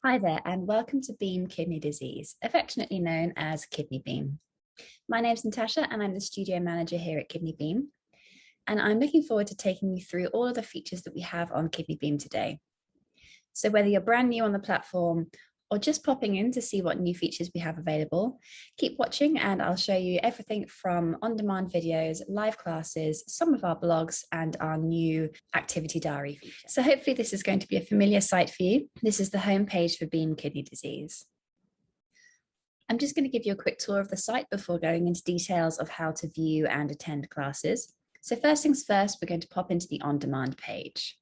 Hi there, and welcome to Beam Kidney Disease, affectionately known as Kidney Beam. My name's Natasha, and I'm the studio manager here at Kidney Beam. And I'm looking forward to taking you through all of the features that we have on Kidney Beam today. So whether you're brand new on the platform or just popping in to see what new features we have available, keep watching and I'll show you everything from on-demand videos, live classes, some of our blogs, and our new activity diary feature. So hopefully this is going to be a familiar site for you. This is the homepage for Beam Kidney Disease. I'm just going to give you a quick tour of the site before going into details of how to view and attend classes. So first things first, we're going to pop into the on-demand page.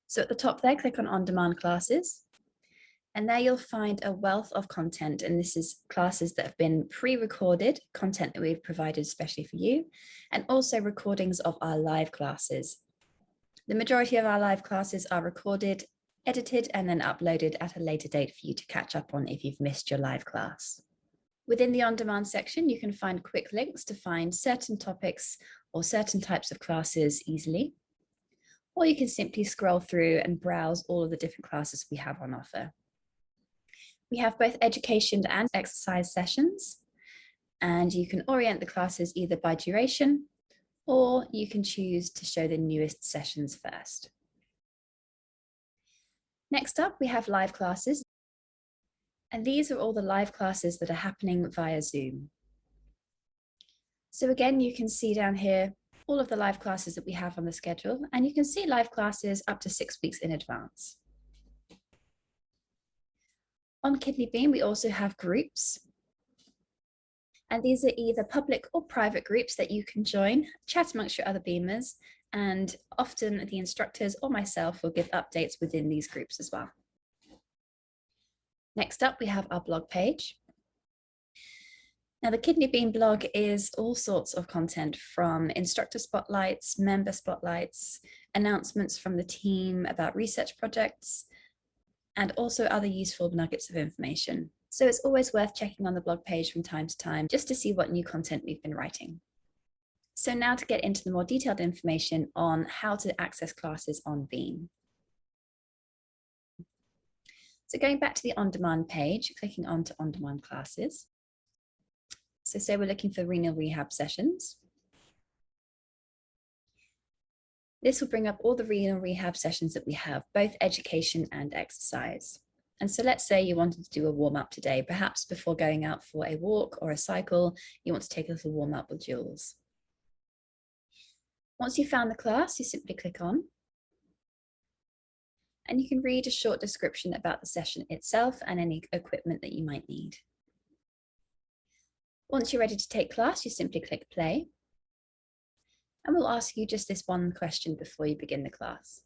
So at the top there, click on on-demand classes. And there you'll find a wealth of content, and this is classes that have been pre-recorded, content that we've provided especially for you, and also recordings of our live classes. The majority of our live classes are recorded, edited, and then uploaded at a later date for you to catch up on if you've missed your live class. Within the on-demand section, you can find quick links to find certain topics or certain types of classes easily, or you can simply scroll through and browse all of the different classes we have on offer. We have both education and exercise sessions, and you can orient the classes either by duration, or you can choose to show the newest sessions first. Next up, we have live classes, and these are all the live classes that are happening via Zoom. So again, you can see down here all of the live classes that we have on the schedule, and you can see live classes up to 6 weeks in advance. On Kidney Beam, we also have groups. And these are either public or private groups that you can join, chat amongst your other Beamers, and often the instructors or myself will give updates within these groups as well. Next up, we have our blog page. Now, the Kidney Beam blog is all sorts of content, from instructor spotlights, member spotlights, announcements from the team about research projects, and also other useful nuggets of information. So it's always worth checking on the blog page from time to time just to see what new content we've been writing. So now to get into the more detailed information on how to access classes on Beam. So going back to the on-demand page, clicking onto on-demand classes. So say we're looking for renal rehab sessions. This will bring up all the renal rehab sessions that we have, both education and exercise. And so let's say you wanted to do a warm up today, perhaps before going out for a walk or a cycle, you want to take a little warm up with Jules. Once you've found the class, you simply click on, and you can read a short description about the session itself and any equipment that you might need. Once you're ready to take class, you simply click play. And we'll ask you just this one question before you begin the class.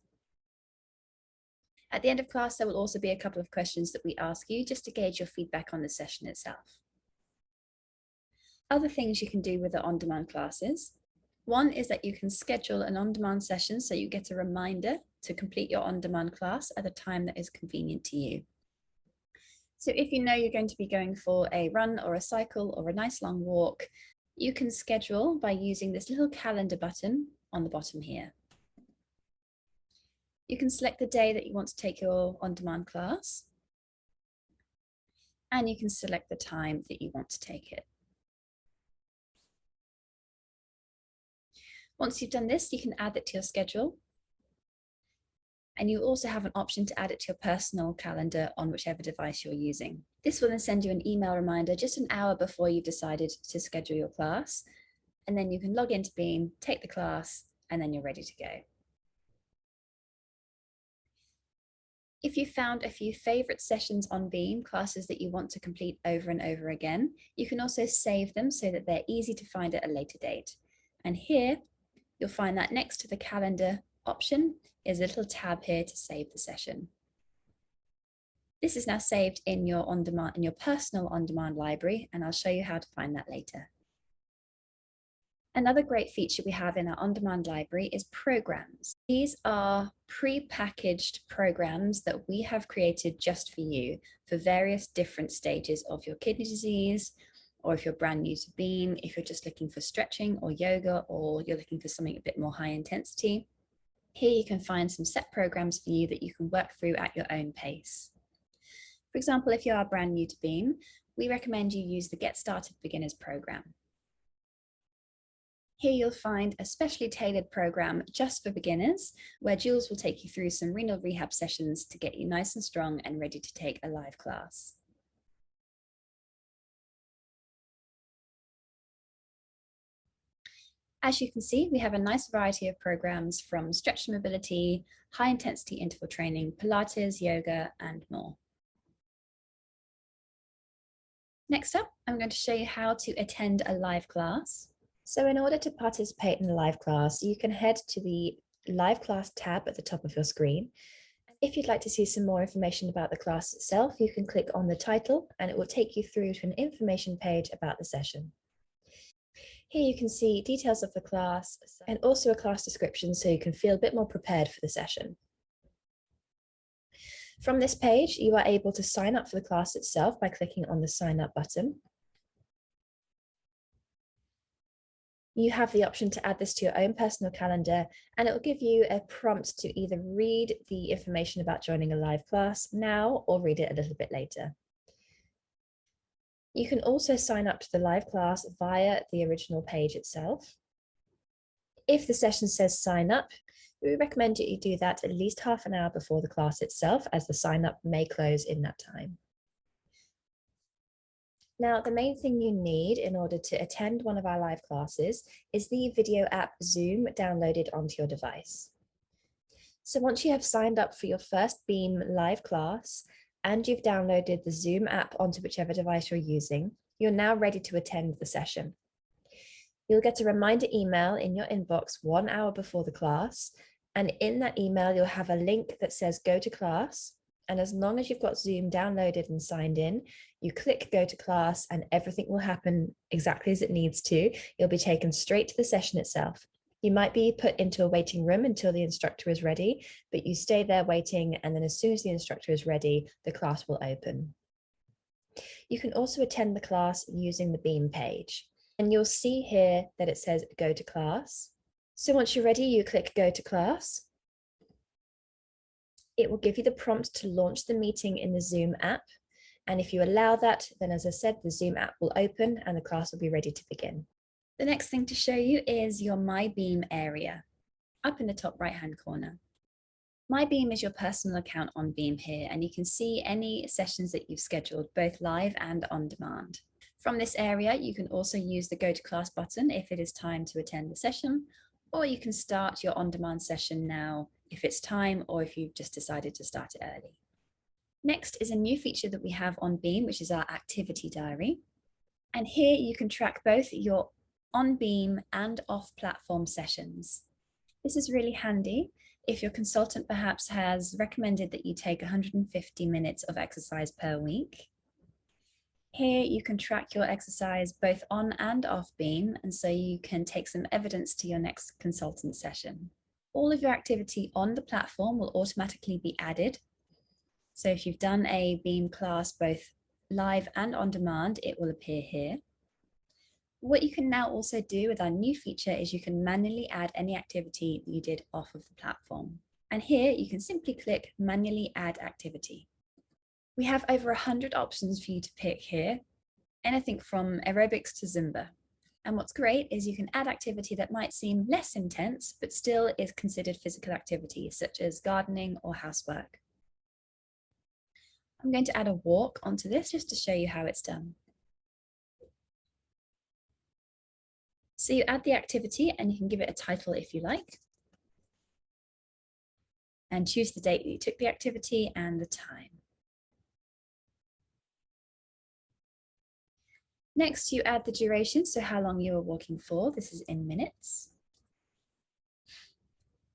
At the end of class, there will also be a couple of questions that we ask you just to gauge your feedback on the session itself. Other things you can do with the on-demand classes. One is that you can schedule an on-demand session so you get a reminder to complete your on-demand class at a time that is convenient to you. So if you know you're going to be going for a run or a cycle or a nice long walk, you can schedule by using this little calendar button on the bottom here. You can select the day that you want to take your on-demand class, and you can select the time that you want to take it. Once you've done this, you can add it to your schedule, and you also have an option to add it to your personal calendar on whichever device you're using. This will then send you an email reminder just an hour before you've decided to schedule your class, and then you can log into Beam, take the class, and then you're ready to go. If you found a few favorite sessions on Beam, classes that you want to complete over and over again, you can also save them so that they're easy to find at a later date. And here, you'll find that next to the calendar option is a little tab here to save the session. This is now saved in your personal on-demand library, and I'll show you how to find that later. Another great feature we have in our on-demand library is programs. These are pre-packaged programs that we have created just for you for various different stages of your kidney disease, or if you're brand new to Beam, if you're just looking for stretching or yoga, or you're looking for something a bit more high intensity. Here you can find some set programs for you that you can work through at your own pace. For example, if you are brand new to Beam, we recommend you use the Get Started Beginners program. Here you'll find a specially tailored program just for beginners, where Jules will take you through some renal rehab sessions to get you nice and strong and ready to take a live class. As you can see, we have a nice variety of programs from stretch mobility, high intensity interval training, Pilates, yoga, and more. Next up, I'm going to show you how to attend a live class. So in order to participate in a live class, you can head to the live class tab at the top of your screen. If you'd like to see some more information about the class itself, you can click on the title and it will take you through to an information page about the session. Here you can see details of the class and also a class description so you can feel a bit more prepared for the session. From this page, you are able to sign up for the class itself by clicking on the sign up button. You have the option to add this to your own personal calendar, and it will give you a prompt to either read the information about joining a live class now or read it a little bit later. You can also sign up to the live class via the original page itself. If the session says sign up, we recommend that you do that at least half an hour before the class itself, as the sign up may close in that time. Now, the main thing you need in order to attend one of our live classes is the video app Zoom downloaded onto your device. So once you have signed up for your first Beam live class and you've downloaded the Zoom app onto whichever device you're using, you're now ready to attend the session. You'll get a reminder email in your inbox 1 hour before the class, and in that email you'll have a link that says go to class. And as long as you've got Zoom downloaded and signed in, you click go to class and everything will happen exactly as it needs to. You'll be taken straight to the session itself. You might be put into a waiting room until the instructor is ready, but you stay there waiting, and then as soon as the instructor is ready, the class will open. You can also attend the class using the Beam page, and you'll see here that it says go to class. So once you're ready, you click go to class. It will give you the prompt to launch the meeting in the Zoom app. And if you allow that, then as I said, the Zoom app will open and the class will be ready to begin. The next thing to show you is your My Beam area, up in the top right-hand corner. My Beam is your personal account on Beam here, and you can see any sessions that you've scheduled, both live and on demand. From this area, you can also use the Go to Class button if it is time to attend the session, or you can start your on-demand session now if it's time or if you've just decided to start it early. Next is a new feature that we have on Beam, which is our activity diary. And here you can track both your on Beam and off-platform sessions. This is really handy if your consultant perhaps has recommended that you take 150 minutes of exercise per week. Here you can track your exercise both on and off Beam, and so you can take some evidence to your next consultant session. All of your activity on the platform will automatically be added. So if you've done a Beam class both live and on demand, it will appear here. What you can now also do with our new feature is you can manually add any activity you did off of the platform. And here you can simply click manually add activity. We have over 100 options for you to pick here, anything from aerobics to Zumba. And what's great is you can add activity that might seem less intense, but still is considered physical activity, such as gardening or housework. I'm going to add a walk onto this just to show you how it's done. So you add the activity and you can give it a title if you like, and choose the date that you took the activity and the time. Next, you add the duration, so how long you were walking for. This is in minutes.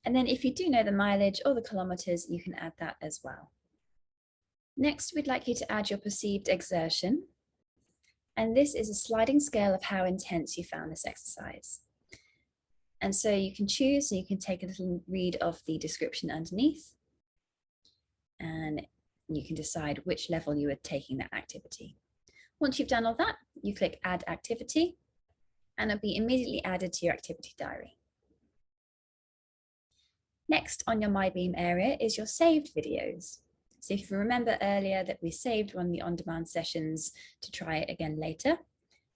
And then if you do know the mileage or the kilometers, you can add that as well. Next, we'd like you to add your perceived exertion. And this is a sliding scale of how intense you found this exercise. And so you can choose, and you can take a little read of the description underneath, and you can decide which level you are taking that activity. Once you've done all that, you click Add Activity, and it'll be immediately added to your activity diary. Next on your My Beam area is your saved videos. So if you remember earlier that we saved one of the on-demand sessions to try it again later,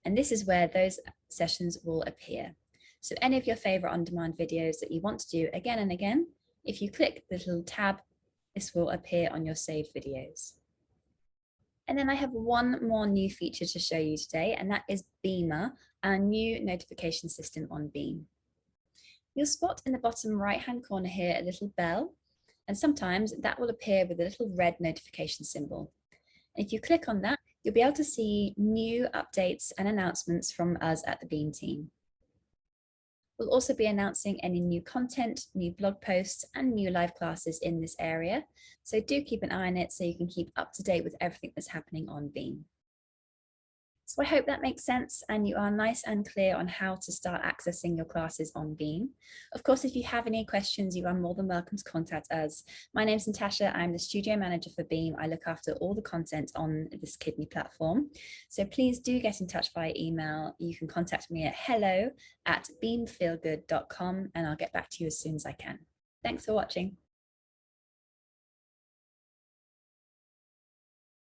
and this is where those sessions will appear. So any of your favorite on-demand videos that you want to do again and again, if you click the little tab, this will appear on your saved videos. And then I have one more new feature to show you today, and that is Beamer, our new notification system on Beam. You'll spot in the bottom right-hand corner here a little bell, and sometimes that will appear with a little red notification symbol. And if you click on that, you'll be able to see new updates and announcements from us at the Beam team. We'll also be announcing any new content, new blog posts, and new live classes in this area. So do keep an eye on it so you can keep up to date with everything that's happening on Beam. So I hope that makes sense and you are nice and clear on how to start accessing your classes on Beam. Of course, if you have any questions, you are more than welcome to contact us. My name's Natasha. I'm the studio manager for Beam. I look after all the content on this Kidney platform. So please do get in touch via email. You can contact me at hello@beamfeelgood.com and I'll get back to you as soon as I can. Thanks for watching.